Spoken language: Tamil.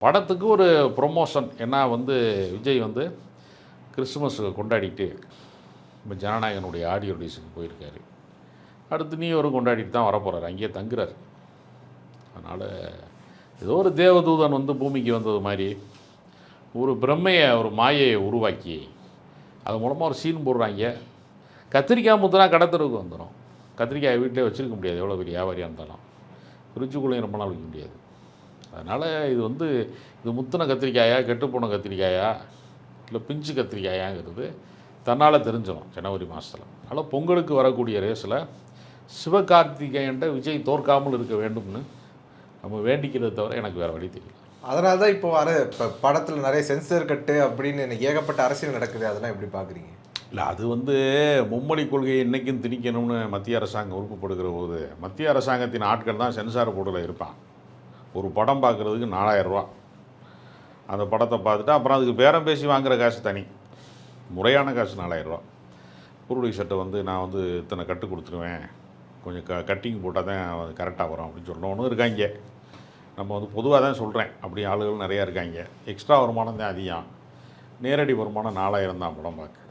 படத்துக்கு ஒரு ப்ரொமோஷன். ஏன்னா விஜய் கிறிஸ்துமஸ் கொண்டாடிட்டு இப்போ ஜனநாயகனுடைய ஆடியோ ரிலீஸுக்கு போயிருக்காரு. அடுத்து நியூ கொண்டாடிட்டு தான் வரப்போகிறாரு, அங்கேயே தங்குறாரு. அதனால் ஏதோ ஒரு தேவதூதன் பூமிக்கு வந்தது மாதிரி ஒரு பிரம்மையை, ஒரு மாயையை உருவாக்கி அது மூலமாக ஒரு சீன் போடுறாங்க. கத்திரிக்காய் முத்துனா கடத்தருக்கு வந்துடும். கத்திரிக்காய் வீட்டிலே வச்சுருக்க முடியாது, எவ்வளோ பெரிய வியாபாரியாக இருந்தாலும். ஃப்ரிட்ஜுக்குள்ளேயும் ரொம்ப நாள் வைக்க முடியாது. அதனால் இது முத்தின கத்திரிக்காயா, கெட்டுப்போன கத்திரிக்காயா, இல்லை பிஞ்சு கத்திரிக்காயாங்கிறது தன்னால் தெரிஞ்சிடும் ஜனவரி மாதத்தில். அதனால் பொங்கலுக்கு வரக்கூடிய ரேஸில் சிவகார்த்திகேயன்ட்ட விஜய் தோற்காமல் இருக்க வேண்டும்னு நம்ம வேண்டிக்கிறத தவிர எனக்கு வேறு வழி தெரியல. அதனால தான் இப்போ படத்தில் நிறைய சென்சர் கட்டு அப்படின்னு ஏகப்பட்ட அரசியல் நடக்குது. அதெல்லாம் எப்படி பார்க்குறீங்க? இல்லை, அது மும்மொழி கொள்கையை இன்றைக்கும் திணிக்கணும்னு மத்திய அரசாங்கம் விருப்பப்படுகிற போது மத்திய அரசாங்கத்தின் ஆட்கள் தான் சென்சார் போர்டில் இருப்பான். ஒரு படம் பார்க்குறதுக்கு 4000 ரூபா. அந்த படத்தை பார்த்துட்டு அப்புறம் அதுக்கு பேரம் பேசி வாங்குகிற காசு தனி, முறையான காசு 4000 ரூபா. ப்ரொடியூசர்கிட்ட நான் இத்தனை கட்டு கொடுத்துருவேன், கொஞ்சம் கட்டிங் போட்டால் தான் கரெக்டாக வரும் அப்படின்னு சொல்லணும்னு இருக்காங்க. நம்ம பொதுவாக தான் சொல்கிறேன், அப்படி ஆளுகள் நிறையா இருக்காங்க. எக்ஸ்ட்ரா வருமானம் தான் அதிகம், நேரடி வருமானம் 4000 தான் படம் பார்க்க.